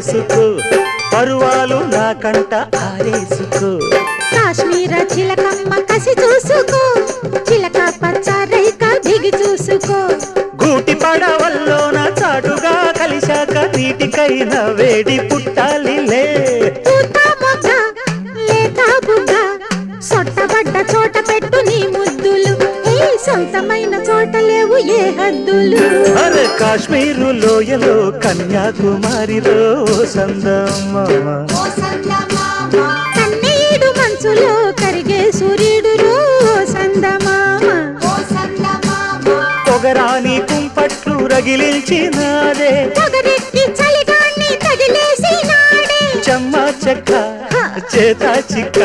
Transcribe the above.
చేసుకో పరువాలు నా కంట ఆరేసుకో కాశ్మీర చిలకమ్మ కసి చూసుకో చిలక పచ్చ రైక దిగి చూసుకో గూటి పడవల్లోన చాటుగా కలిశాక నీటికైనా వేడి పుట్టాలిలే సొట్టబడ్డ చోట పెట్టు నీ ముద్దులు ఏ సొంతమైన చోట లేవు ఏ హద్దులు అరే కాశ్మీరు లోయలో కన్యాకుమారిలో సందమామ కన్నీడు మనసులో కరిగే సూర్యుడు సందమామ పొగరాని కుంపట్లు రగిలించినాదే పొగరెక్కి చలిగాన్ని తగిలేసినాడే చెమ్మ చెక్క చేత చిక్క